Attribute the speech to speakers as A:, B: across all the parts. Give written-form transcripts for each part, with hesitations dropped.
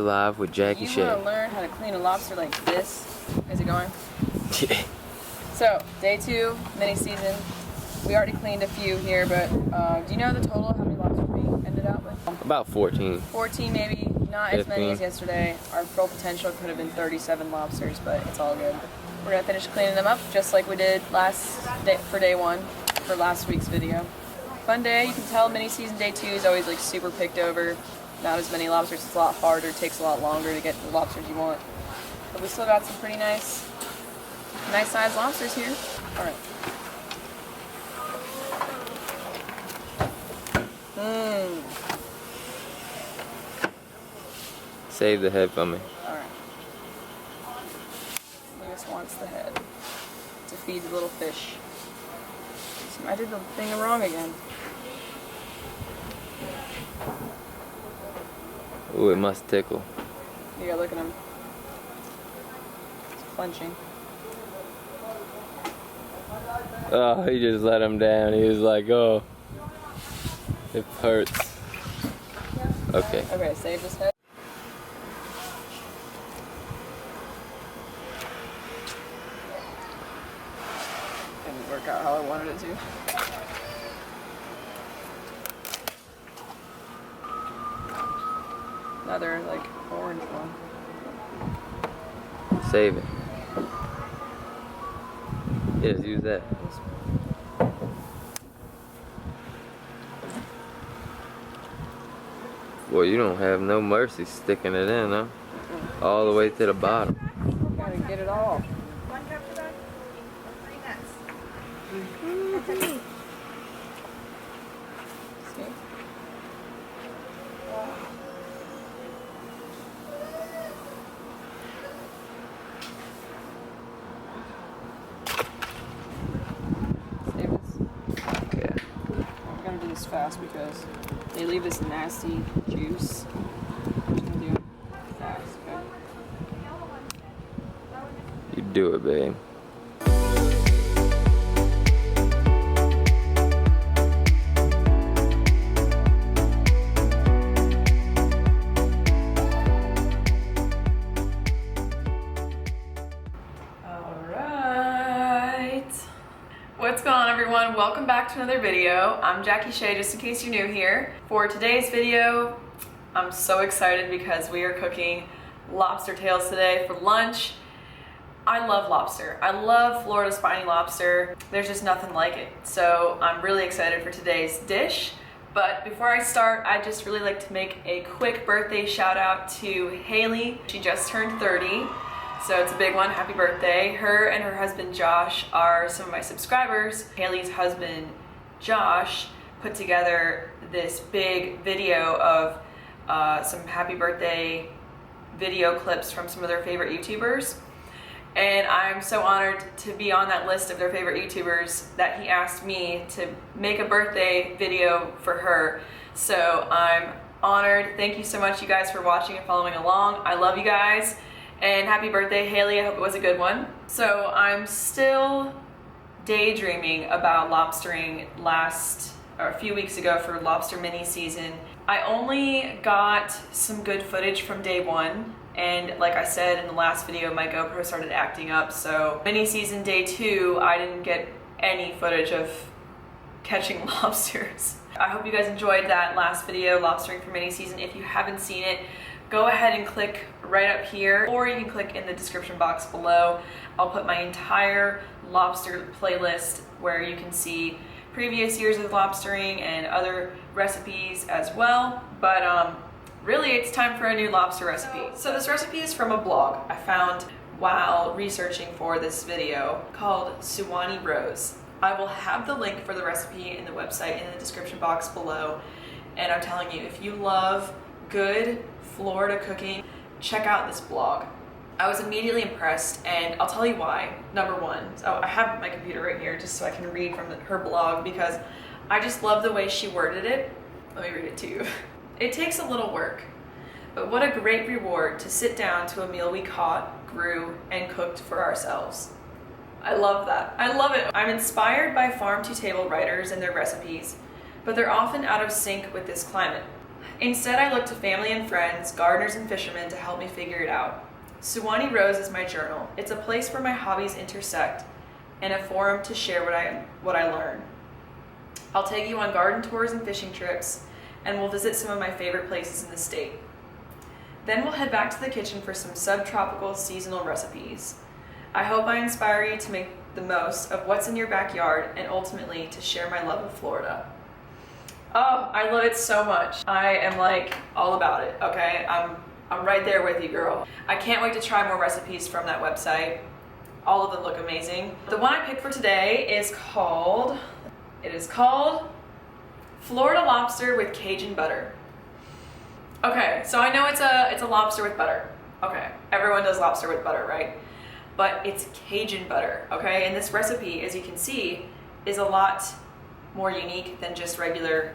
A: Live with Jackie Shea.
B: You want to learn how to clean a lobster like this? Is it going?
A: Yeah.
B: So, day 2, mini season. We already cleaned a few here, but do you know the total how many lobsters we ended up with?
A: About 14.
B: 14 maybe, not 15. As many as yesterday. Our full potential could have been 37 lobsters, but it's all good. We're gonna finish cleaning them up just like we did for day 1 for last week's video. Fun day. You can tell mini season day 2 is always like super picked over. Not as many lobsters. It's a lot harder. It takes a lot longer to get the lobsters you want. But we still got some pretty nice sized lobsters here. All right.
A: Save the head for me.
B: All right. Lewis wants the head to feed the little fish. I did the thing wrong again.
A: Ooh, it must tickle.
B: You gotta look at him. He's clenching.
A: Oh, he just let him down. He was like, oh, it hurts. Okay.
B: Okay, save this head. Didn't work out how I wanted it to. Another like orange one.
A: Save it. Yes, use that. Boy, you don't have no mercy sticking it in, huh? All the way to the bottom.
B: Gotta get it all.
C: 1 cup for that? 3 nuts.
B: See? Save this.
A: Yeah.
B: I'm gonna do this fast because they leave this nasty juice. I'm just gonna do it fast, okay?
A: You do it, babe.
B: What's going on, everyone? Welcome back to another video. I'm Jackie Shea, just in case you're new here. For today's video, I'm so excited because we are cooking lobster tails today for lunch. I love lobster. I love Florida spiny lobster. There's just nothing like it. So I'm really excited for today's dish. But before I start, I'd just really like to make a quick birthday shout out to Haley. She just turned 30. So it's a big one, happy birthday. Her and her husband Josh are some of my subscribers. Haley's husband Josh put together this big video of some happy birthday video clips from some of their favorite YouTubers. And I'm so honored to be on that list of their favorite YouTubers that he asked me to make a birthday video for her. So I'm honored. Thank you so much, you guys, for watching and following along. I love you guys. And happy birthday, Haley. I hope it was a good one. So I'm still daydreaming about lobstering a few weeks ago for lobster mini season. I only got some good footage from day 1. And like I said in the last video, my GoPro started acting up. So mini season day 2, I didn't get any footage of catching lobsters. I hope you guys enjoyed that last video, lobstering for mini season. If you haven't seen it, go ahead and click right up here, or you can click in the description box below. I'll put my entire lobster playlist where you can see previous years of lobstering and other recipes as well. But really, it's time for a new lobster recipe. So this recipe is from a blog I found while researching for this video called Suwanee Rose. I will have the link for the recipe in the website in the description box below. And I'm telling you, if you love good Florida cooking, check out this blog. I was immediately impressed, and I'll tell you why. Number 1, so I have my computer right here just so I can read from her blog because I just love the way she worded it. Let me read it to you. It takes a little work, but what a great reward to sit down to a meal we caught, grew, and cooked for ourselves. I love that. I love it. I'm inspired by farm-to-table writers and their recipes, but they're often out of sync with this climate. Instead, I look to family and friends, gardeners and fishermen to help me figure it out. Suwanee Rose is my journal. It's a place where my hobbies intersect and a forum to share what I learn. I'll take you on garden tours and fishing trips, and we'll visit some of my favorite places in the state. Then we'll head back to the kitchen for some subtropical seasonal recipes. I hope I inspire you to make the most of what's in your backyard and ultimately to share my love of Florida. Oh, I love it so much. I am like all about it, okay? I'm right there with you, girl. I can't wait to try more recipes from that website. All of them look amazing. The one I picked for today is called Florida Lobster with Cajun butter. Okay, so I know it's a lobster with butter. Okay, everyone does lobster with butter, right? But it's Cajun butter, okay? And this recipe, as you can see, is a lot more unique than just regular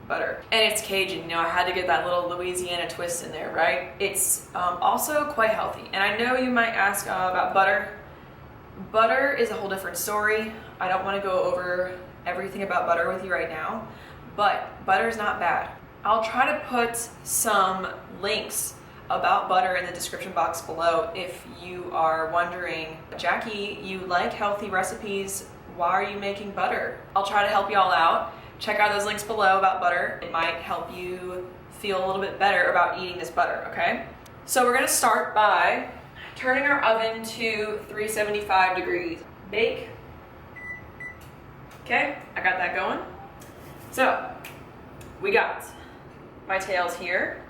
B: butter. And it's Cajun, you know, I had to get that little Louisiana twist in there, right? It's also quite healthy. And I know you might ask about butter. Butter is a whole different story. I don't want to go over everything about butter with you right now, but butter is not bad. I'll try to put some links about butter in the description box below if you are wondering, Jackie, you like healthy recipes, why are you making butter? I'll try to help you all out. Check out those links below about butter. It might help you feel a little bit better about eating this butter, okay? So we're gonna start by turning our oven to 375 degrees. Bake. Okay, I got that going. So, we got my tails here.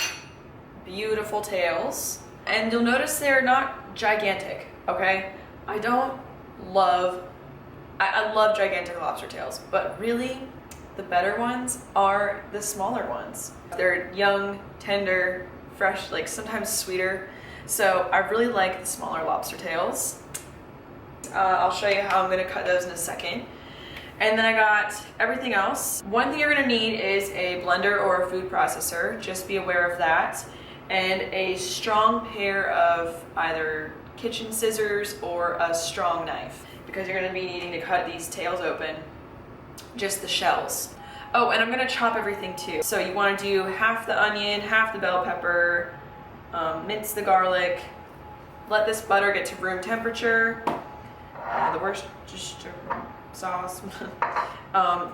B: Beautiful tails. And you'll notice they're not gigantic, okay? I love gigantic lobster tails, but really, the better ones are the smaller ones. They're young, tender, fresh, like sometimes sweeter. So I really like the smaller lobster tails. I'll show you how I'm gonna cut those in a second. And then I got everything else. One thing you're gonna need is a blender or a food processor. Just be aware of that. And a strong pair of either kitchen scissors or a strong knife, because you're gonna be needing to cut these tails open, just the shells. Oh, and I'm gonna chop everything too. So you wanna do half the onion, half the bell pepper, mince the garlic, let this butter get to room temperature. The Worcestershire sauce.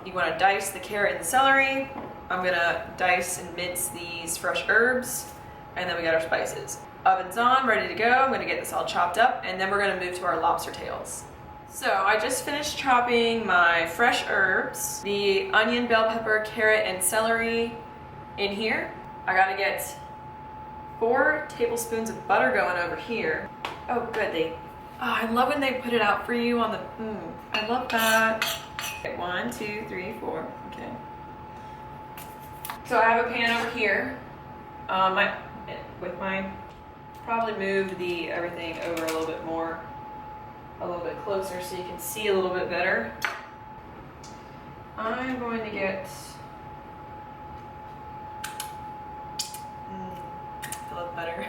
B: You wanna dice the carrot and the celery. I'm gonna dice and mince these fresh herbs, and then we got our spices. Oven's on, ready to go. I'm gonna get this all chopped up, and then we're gonna move to our lobster tails. So I just finished chopping my fresh herbs, the onion, bell pepper, carrot, and celery in here. I gotta get 4 tablespoons of butter going over here. Oh, good. I love when they put it out for you on the, I love that. Okay, 1, 2, 3, 4, okay. So I have a pan over here. Probably move everything over a little bit more, a little bit closer so you can see a little bit better. I'm going to get, I love butter.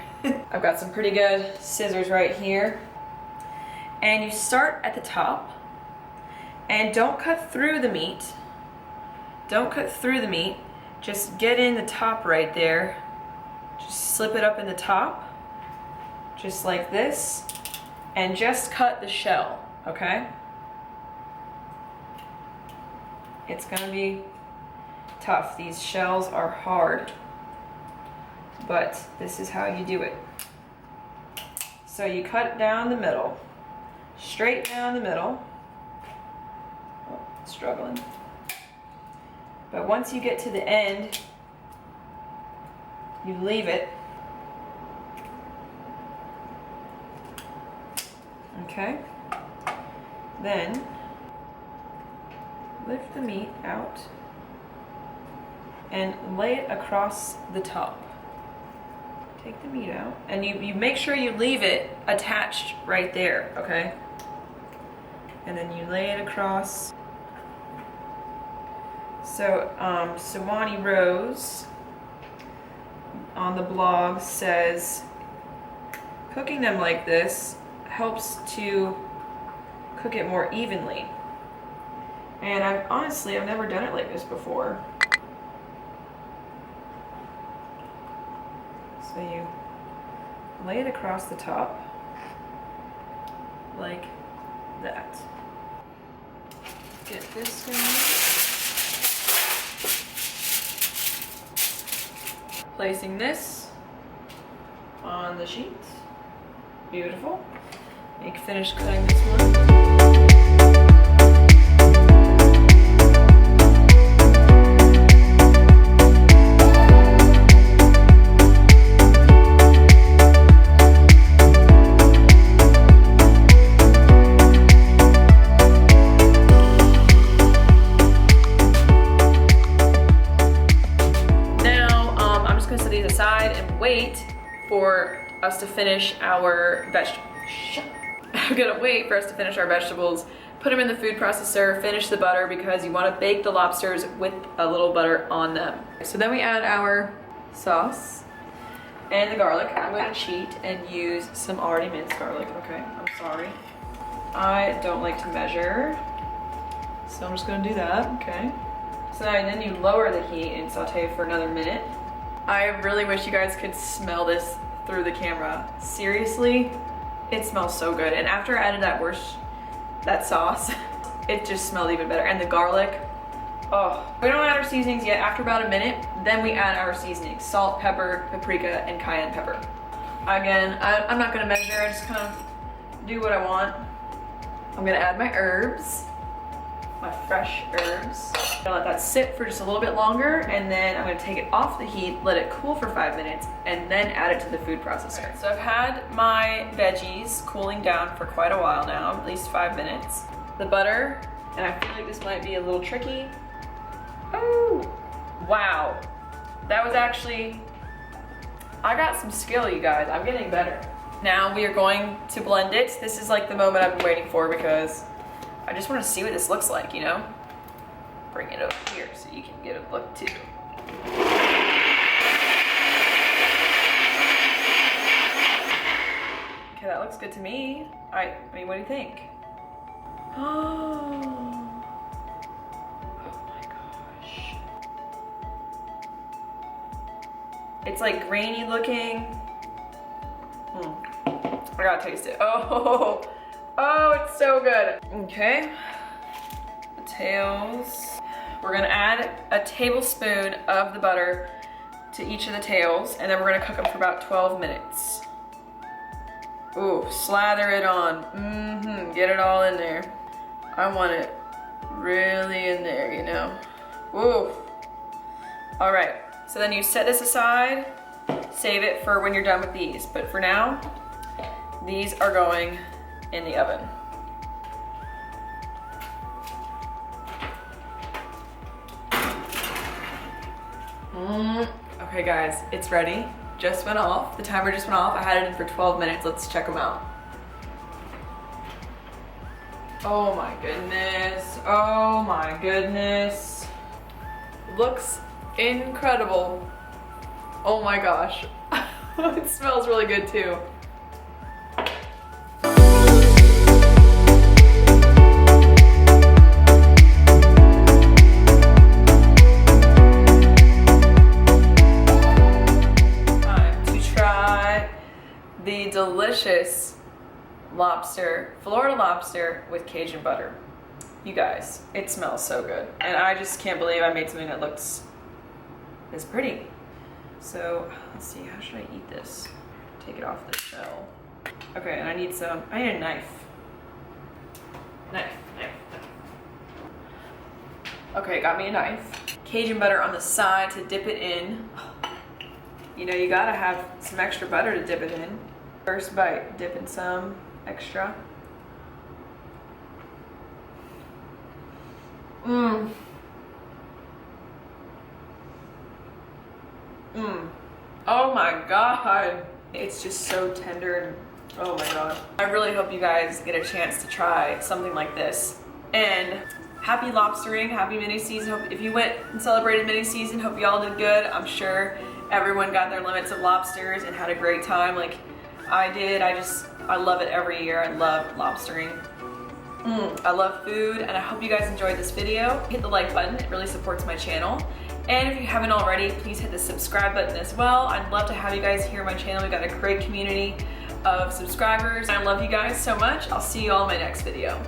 B: I've got some pretty good scissors right here. And you start at the top, and don't cut through the meat. Don't cut through the meat. Just get in the top right there. Just slip it up in the top, just like this, and just cut the shell, okay? It's gonna be tough. These shells are hard, but this is how you do it. So you cut down the middle, straight down the middle. Oh, struggling. But once you get to the end, you leave it. Okay. Then lift the meat out and lay it across the top. Take the meat out, and you make sure you leave it attached right there, okay? And then you lay it across. So, Suwanee Rose on the blog says cooking them like this helps to cook it more evenly. And I've never done it like this before. So you lay it across the top like that. Get this going. Placing this on the sheet. Beautiful. You can finish cutting this one. Wait for us to finish our vegetables. I'm gonna wait for us to finish our vegetables, put them in the food processor, finish the butter because you want to bake the lobsters with a little butter on them. So then we add our sauce and the garlic. I'm going to cheat and use some already minced garlic. Okay, I'm sorry. I don't like to measure, so I'm just gonna do that. Okay. So then you lower the heat and saute for another minute. I really wish you guys could smell this through the camera. Seriously, it smells so good. And after I added that sauce, it just smelled even better. And the garlic, oh. We don't add our seasonings yet. After about a minute, then we add our seasonings. Salt, pepper, paprika, and cayenne pepper. Again, I'm not gonna measure, I just kind of do what I want. I'm gonna add my herbs. My fresh herbs. I'm gonna let that sit for just a little bit longer, and then I'm gonna take it off the heat, let it cool for 5 minutes, and then add it to the food processor. Okay, so I've had my veggies cooling down for quite a while now, at least 5 minutes. The butter, and I feel like this might be a little tricky. Oh, wow. That was actually, I got some skill, you guys. I'm getting better. Now we are going to blend it. This is like the moment I've been waiting for because I just want to see what this looks like, you know? Bring it over here so you can get a look too. Okay, that looks good to me. I mean, what do you think? Oh my gosh. It's like grainy looking. I gotta taste it. Oh, it's so good. Okay, the tails. We're gonna add a tablespoon of the butter to each of the tails, and then we're gonna cook them for about 12 minutes. Ooh, slather it on. Get it all in there. I want it really in there, you know. Ooh. All right, so then you set this aside, save it for when you're done with these. But for now, these are going in the oven. Okay guys, it's ready. Just went off. The timer just went off. I had it in for 12 minutes. Let's check them out. Oh my goodness. Oh my goodness. Looks incredible. Oh my gosh. It smells really good too. The delicious lobster, Florida lobster with Cajun butter. You guys, it smells so good. And I just can't believe I made something that looks this pretty. So let's see, how should I eat this? Take it off the shell. Okay, and I need a knife. Knife. Okay, got me a knife. Cajun butter on the side to dip it in. You know, you gotta have some extra butter to dip it in. First bite, dip in some extra. Oh my god. It's just so tender and oh my god. I really hope you guys get a chance to try something like this. And happy lobstering, happy mini season. Hope if you went and celebrated mini season, hope you all did good. I'm sure everyone got their limits of lobsters and had a great time like I did. I love it every year. I love lobstering. I love food, and I hope you guys enjoyed this video. Hit the like button, it really supports my channel. And if you haven't already, please hit the subscribe button as well. I'd love to have you guys here on my channel. We've got a great community of subscribers. I love you guys so much. I'll see you all in my next video.